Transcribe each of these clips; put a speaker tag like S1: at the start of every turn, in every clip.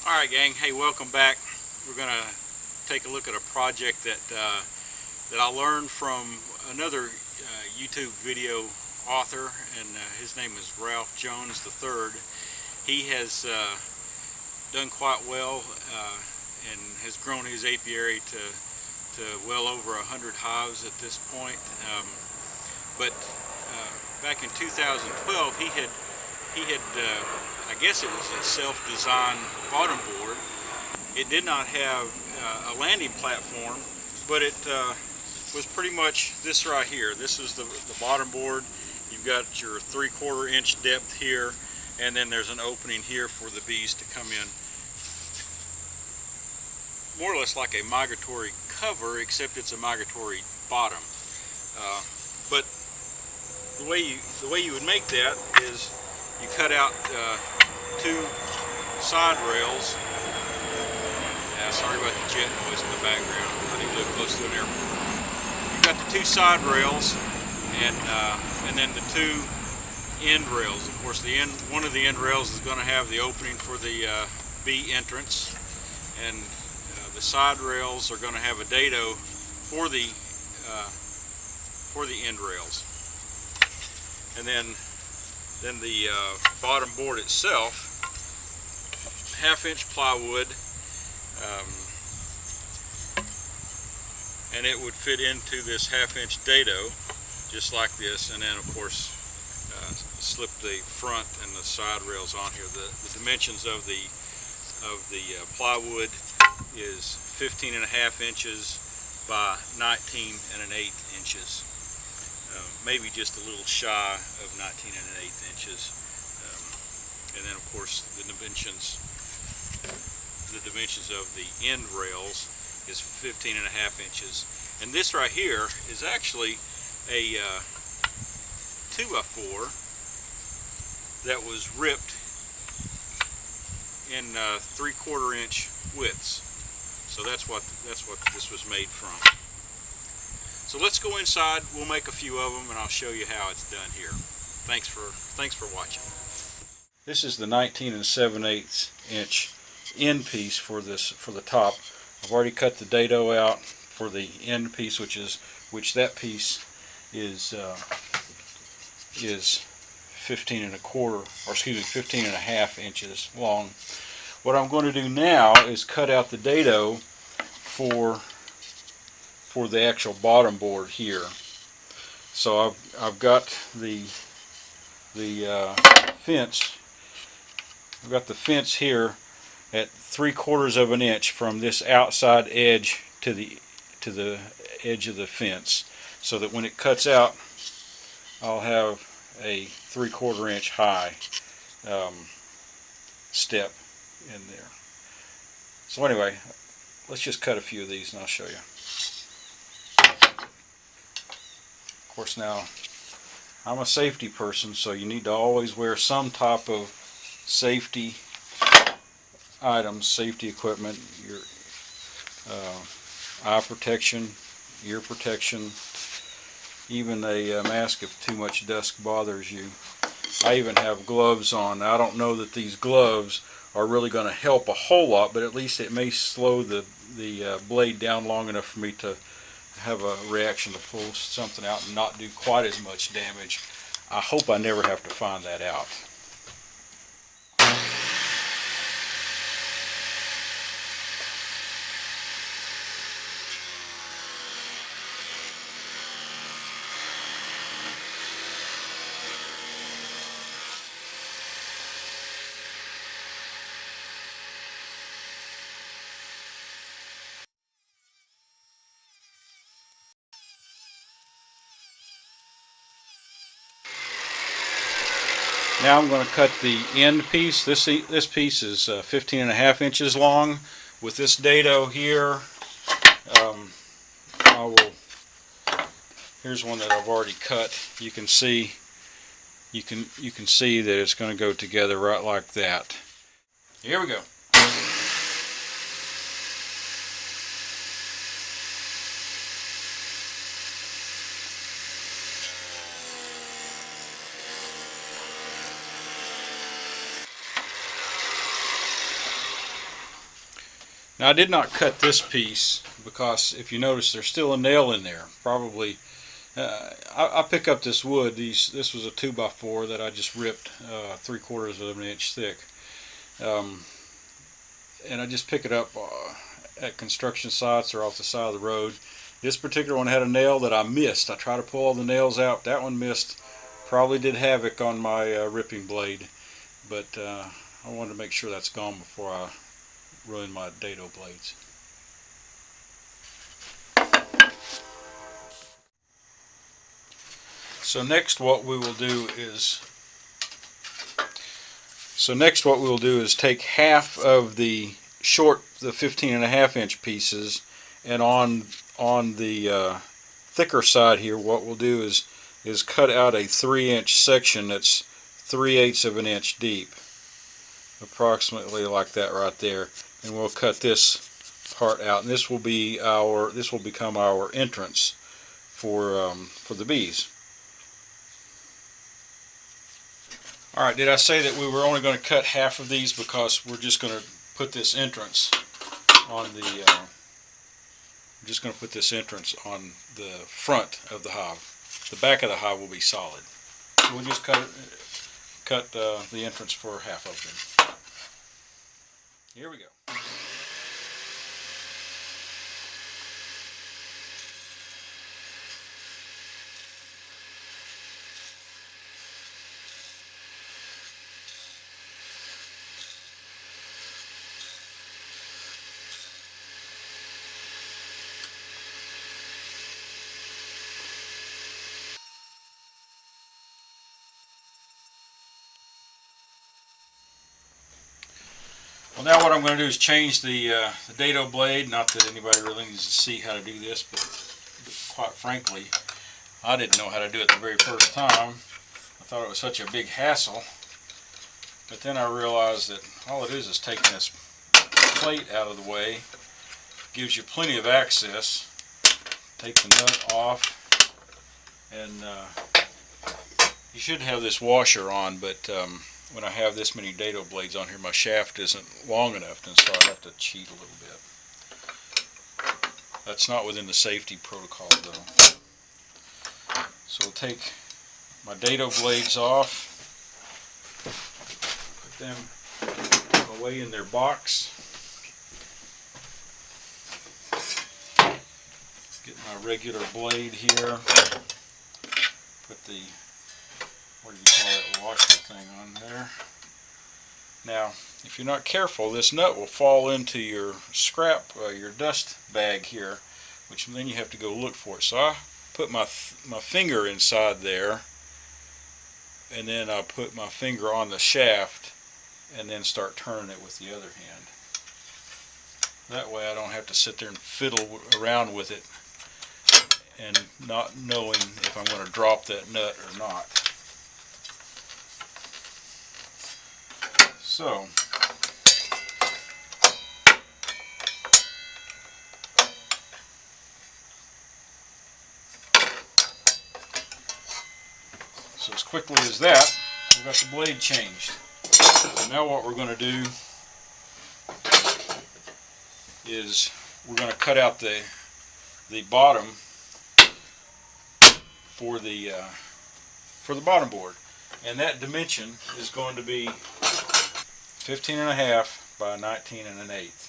S1: Alright gang, hey, welcome back. We're going to take a look at a project that I learned from another YouTube video author, and his name is Ralph Jones III. He has done quite well and has grown his apiary to well over 100 hives at this point. But back in 2012 he had I guess it was a self-designed bottom board. It did not have a landing platform, but it was pretty much this right here. This is the bottom board. You've got your 3/4 inch depth here, and then there's an opening here for the bees to come in. More or less like a migratory cover, except it's a migratory bottom. But the way you would make that is you cut out two side rails. Sorry about the jet noise in the background. I do live close to an airport. You've got the two side rails and then the two end rails. Of course, one of the end rails is going to have the opening for the bee entrance, and the side rails are going to have a dado for the end rails. And then the bottom board itself, 1/2 inch plywood, and it would fit into this 1/2 inch dado just like this, and then of course slip the front and the side rails on here. The dimensions of the plywood is 15.5 inches by 19.1/8 inches. Maybe just a little shy of 19.1/8 inches. And then of course the dimensions of the end rails is 15.5 inches. And this right here is actually a 2x4 that was ripped in 3/4 inch widths. So that's what this was made from. So let's go inside. We'll make a few of them and I'll show you how it's done here. Thanks for watching. This is the 19 7/8 inch end piece for the top. I've already cut the dado out for the end piece, which that piece is 15.25 inches long. What I'm going to do now is cut out the dado for the actual bottom board here. So I've got the fence. I've got the fence here at 3/4 inch from this outside edge to the edge of the fence, so that when it cuts out, I'll have a 3/4 inch high step in there. So anyway, let's just cut a few of these and I'll show you. Of course, now I'm a safety person, so you need to always wear some type of safety items, safety equipment, your eye protection, ear protection, even a mask if too much dust bothers you. I even have gloves on. Now, I don't know that these gloves are really going to help a whole lot, but at least it may slow the blade down long enough for me to have a reaction to pull something out and not do quite as much damage. I hope I never have to find that out. Now I'm going to cut the end piece. This piece is 15.5 inches long. With this dado here, here's one that I've already cut. You can see that it's going to go together right like that. Here we go. Now I did not cut this piece because if you notice there's still a nail in there. Probably I pick up this wood. This was a 2x4 that I just ripped 3/4 of an inch thick, and I just pick it up at construction sites or off the side of the road. This particular one had a nail that I missed. I tried to pull all the nails out. That one missed. Probably did havoc on my ripping blade, but I wanted to make sure that's gone before I ruin my dado blades. So next what we will do is take half of the 15.5 inch pieces, and on the thicker side here, what we'll do is cut out a 3-inch section that's 3/8 of an inch deep, approximately like that right there, and we'll cut this part out, and this will become our entrance for the bees. Alright, did I say that we were only going to cut half of these because we're just going to put this entrance on the front of the hive. The back of the hive will be solid. So we'll just cut the entrance for half of them. Here we go. Well, now what I'm going to do is change the dado blade. Not that anybody really needs to see how to do this, but quite frankly, I didn't know how to do it the very first time. I thought it was such a big hassle. But then I realized that all it is taking this plate out of the way. Gives you plenty of access. Take the nut off, and you should have this washer on, but when I have this many dado blades on here, my shaft isn't long enough, and so I have to cheat a little bit. That's not within the safety protocol though. So we'll take my dado blades off, put them away in their box. Get my regular blade here, put the, what do you call that washer thing on there. Now, if you're not careful, this nut will fall into your scrap, your dust bag here, which then you have to go look for it. So I put my finger inside there, and then I put my finger on the shaft, and then start turning it with the other hand. That way I don't have to sit there and fiddle around with it and not knowing if I'm going to drop that nut or not. So, as quickly as that, we've got the blade changed. So now what we're going to do is we're going to cut out the bottom for the bottom board, and that dimension is going to be 15.5 by 19 1/8.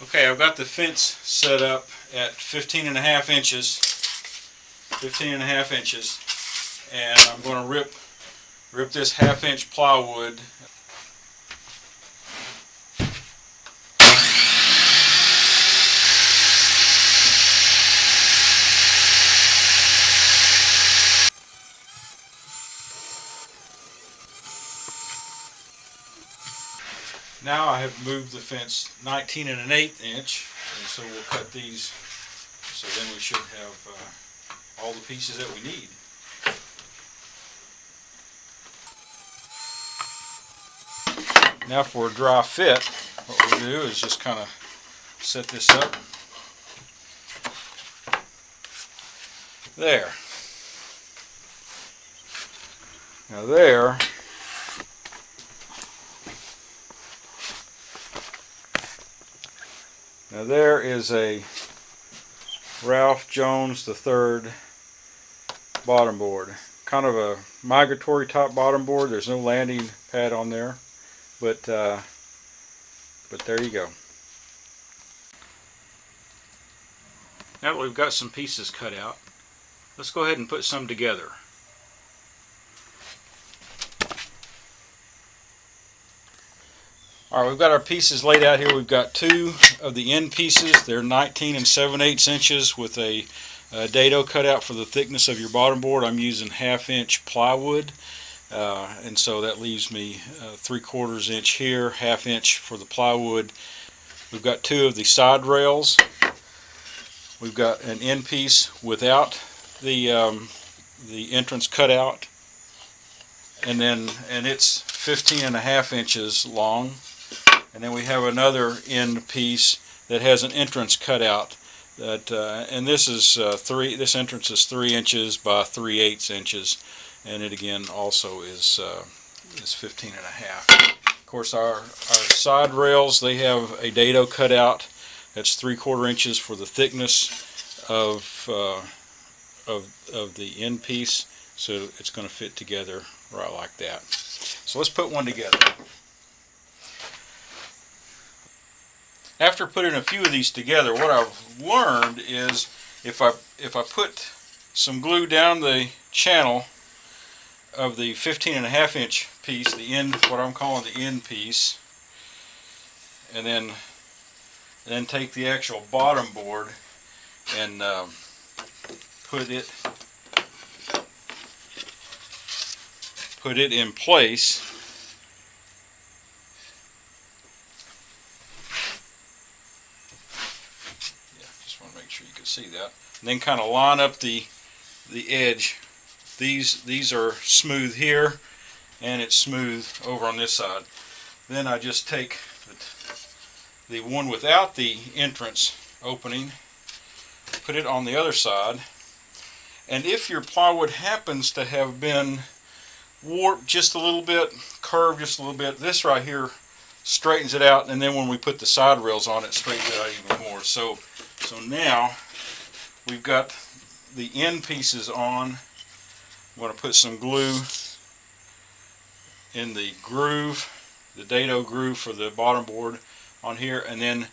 S1: Okay, I've got the fence set up at 15.5 inches, and I'm going to rip this 1/2 inch plywood. Now I have moved the fence 19 1/8 inch, and so we'll cut these, so then we should have all the pieces that we need. Now for a dry fit, what we'll do is just kind of set this up. There. Now there, Now there is a Ralph Jones III bottom board. Kind of a migratory top bottom board. There's no landing pad on there, but there you go. Now that we've got some pieces cut out, let's go ahead and put some together. Alright, we've got our pieces laid out here. We've got two of the end pieces. They're 19 7/8 inches with a dado cut out for the thickness of your bottom board. I'm using 1/2 inch plywood, and so that leaves me 3/4 inch here, 1/2 inch for the plywood. We've got two of the side rails. We've got an end piece without the entrance cut out, and it's 15.5 inches long. And then we have another end piece that has an entrance cut out. And this is this entrance is 3 inches by 3/8 inches, and it again also is 15.5. Of course, our side rails, they have a dado cut out. That's 3/4 inches for the thickness of the end piece, so it's going to fit together right like that. So let's put one together. After putting a few of these together, what I've learned is if I put some glue down the channel of the 15.5 inch piece, the end, what I'm calling the end piece, and then take the actual bottom board and put it in place. Make sure you can see that, and then kind of line up the edge. These are smooth here, and it's smooth over on this side. Then I just take the one without the entrance opening, put it on the other side, and if your plywood happens to have been warped just a little bit, curved just a little bit, this right here straightens it out, and then when we put the side rails on it, straightens it out even more. So now we've got the end pieces on. I'm going to put some glue in the groove, the dado groove for the bottom board on here, and then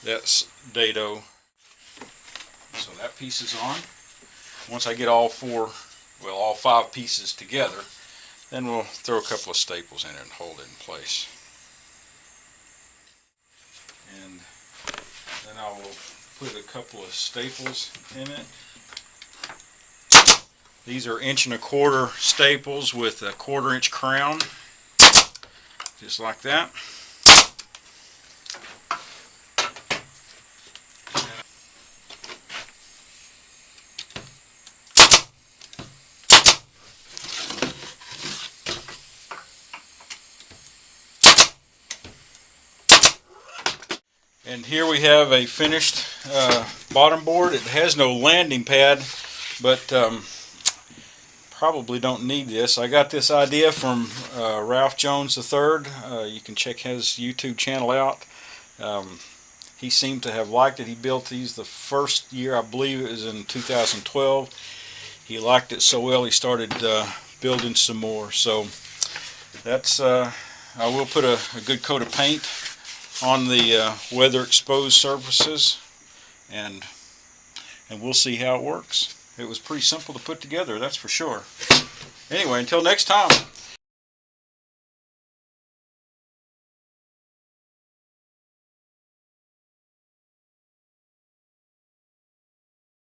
S1: that's dado. So that piece is on. Once I get all 5 pieces together, then we'll throw a couple of staples in it and hold it in place. And then I will put a couple of staples in it. These are 1¼ inch staples with a 1/4 inch crown, just like that. And here we have a finished bottom board. It has no landing pad, but probably don't need this. I got this idea from Ralph Jones III. You can check his YouTube channel out. He seemed to have liked it. He built these the first year, I believe it was in 2012. He liked it so well he started building some more. So that's I will put a good coat of paint on the weather exposed surfaces, and we'll see how it works. It was pretty simple to put together, that's for sure. Anyway, until next time.